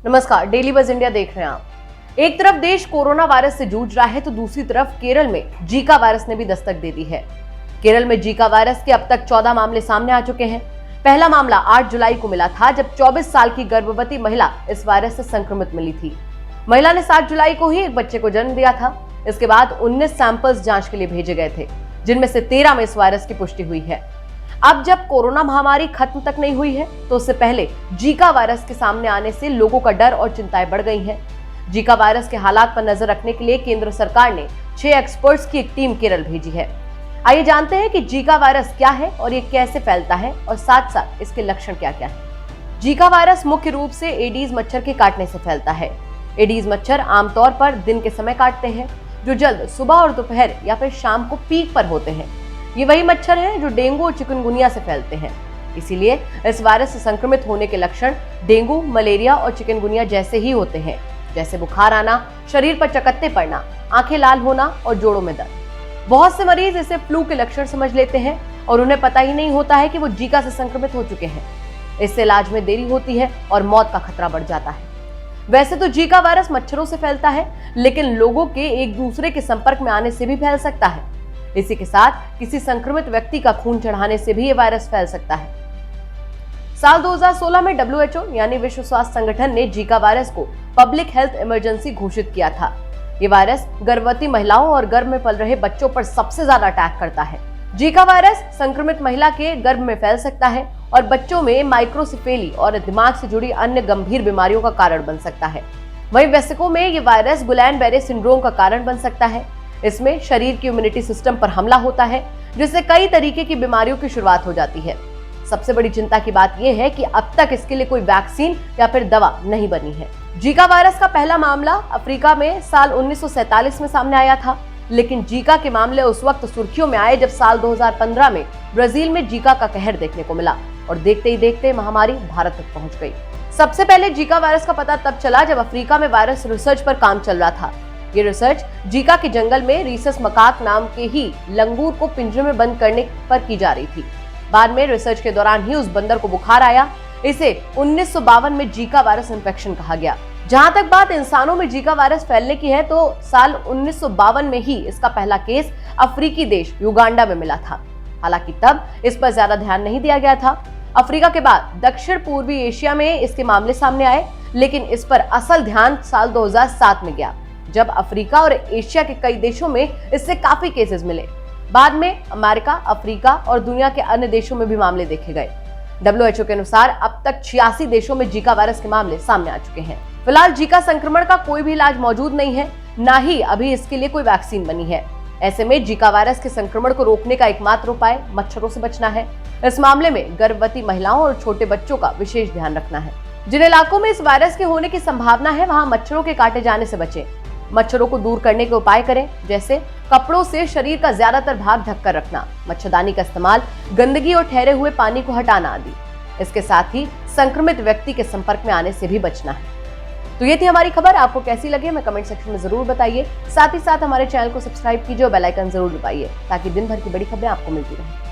नमस्कार, डेली बज इंडिया देख रहे हैं आप। एक तरफ देश कोरोना वायरस से जूझ रहा है तो दूसरी तरफ केरल में जीका वायरस ने भी दस्तक दे दी है। केरल में जीका वायरस के अब तक 14 मामले सामने आ चुके हैं। पहला मामला 8 जुलाई को मिला था, जब 24 साल की गर्भवती महिला इस वायरस से संक्रमित मिली थी। महिला ने 7 जुलाई को ही एक बच्चे को जन्म दिया था। इसके बाद 19 सैंपल्स जांच के लिए भेजे गए थे, जिनमें से 13 में इस वायरस की पुष्टि हुई है। अब जब कोरोना महामारी खत्म तक नहीं हुई है, तो उससे पहले जीका वायरस के सामने आने से लोगों का डर और चिंताएं बढ़ गई हैं। जीका वायरस के हालात पर नजर रखने के लिए केंद्र सरकार ने 6 एक्सपर्ट्स की एक टीम केरल भेजी है। आइए जानते हैं कि जीका वायरस क्या है और ये कैसे फैलता है और साथ साथ इसके लक्षण क्या क्या है। जीका वायरस मुख्य रूप से एडीज मच्छर के काटने से फैलता है। एडीज मच्छर आमतौर पर दिन के समय काटते हैं, जो जल्द सुबह और दोपहर या फिर शाम को पीक पर होते हैं। ये वही मच्छर हैं जो डेंगू और चिकनगुनिया से फैलते हैं। इसीलिए इस वायरस से संक्रमित होने के लक्षण डेंगू, मलेरिया और चिकनगुनिया जैसे ही होते हैं, जैसे बुखार आना, शरीर पर चकत्ते पड़ना, आंखें लाल होना और जोड़ों में दर्द। बहुत से मरीज इसे फ्लू के लक्षण समझ लेते हैं और उन्हें पता ही नहीं होता है कि वो जीका से संक्रमित हो चुके हैं। इससे इलाज में देरी होती है और मौत का खतरा बढ़ जाता है। वैसे तो जीका वायरस मच्छरों से फैलता है, लेकिन लोगों के एक दूसरे के संपर्क में आने से भी फैल सकता है। इसी के साथ किसी संक्रमित व्यक्ति का खून चढ़ाने से भी ये वायरस फैल सकता है। साल 2016 में WHO यानी विश्व स्वास्थ्य संगठन ने जीका वायरस को पब्लिक हेल्थ इमरजेंसी घोषित किया था। ये वायरस गर्भवती महिलाओं और गर्भ में पल रहे बच्चों पर सबसे ज्यादा अटैक करता है। जीका वायरस संक्रमित महिला के गर्भ में फैल सकता है और बच्चों में माइक्रोसिफेली और दिमाग से जुड़ी अन्य गंभीर बीमारियों का कारण बन सकता है। वहीं वयस्कों में ये वायरस गुलैन-बेरे सिंड्रोम का कारण बन सकता है। इसमें शरीर की इम्यूनिटी सिस्टम पर हमला होता है, जिससे कई तरीके की बीमारियों की शुरुआत हो जाती है। सबसे बड़ी चिंता की बात यह है कि अब तक इसके लिए कोई वैक्सीन या फिर दवा नहीं बनी है। जीका वायरस का पहला मामला अफ्रीका में साल 1947 में सामने आया था, लेकिन जीका के मामले उस वक्त सुर्खियों में आए जब साल 2015 में ब्राजील में जीका का कहर देखने को मिला और देखते ही देखते महामारी भारत तक पहुंच गई। सबसे पहले जीका वायरस का पता तब चला जब अफ्रीका में वायरस रिसर्च पर काम चल रहा था। ये रिसर्च जीका के जंगल में रीसस मकाक नाम के ही लंगूर को पिंजरे में बंद करने पर की जा रही थी। बाद में रिसर्च के दौरान ही उस बंदर को बुखार आया। इसे 1952 में जीका वायरस इन्फेक्शन कहा गया। जहां तक बात इंसानों में जीका वायरस फैलने की है, तो साल 1952 में ही इसका पहला केस अफ्रीकी देश युगांडा में मिला था। हालांकि तब इस पर ज्यादा ध्यान नहीं दिया गया था। अफ्रीका के बाद दक्षिण पूर्वी एशिया में इसके मामले सामने आए, लेकिन इस पर असल ध्यान साल 2007 में गया, जब अफ्रीका और एशिया के कई देशों में इससे काफी केसेस मिले। बाद में अमेरिका, अफ्रीका और दुनिया के अन्य देशों में भी मामले देखे गए। WHO के अनुसार अब तक 86 देशों में जीका वायरस के मामले सामने आ चुके हैं। फिलहाल जीका संक्रमण का कोई भी इलाज मौजूद नहीं है, ना ही अभी इसके लिए कोई वैक्सीन बनी है। ऐसे में जीका वायरस के संक्रमण को रोकने का एकमात्र उपाय मच्छरों से बचना है। इस मामले में गर्भवती महिलाओं और छोटे बच्चों का विशेष ध्यान रखना है। जिन इलाकों में इस वायरस के होने की संभावना है, वहां मच्छरों के काटे जाने से बचें। मच्छरों को दूर करने के उपाय करें, जैसे कपड़ों से शरीर का ज्यादातर भाग ढककर रखना, मच्छरदानी का इस्तेमाल, गंदगी और ठहरे हुए पानी को हटाना आदि। इसके साथ ही संक्रमित व्यक्ति के संपर्क में आने से भी बचना है। तो ये थी हमारी खबर। आपको कैसी लगी हमें कमेंट सेक्शन में जरूर बताइए। साथ ही साथ हमारे चैनल को सब्सक्राइब कीजिए और बेल आइकन जरूर दबाइए, ताकि दिन भर की बड़ी खबरें आपको मिलती रहें।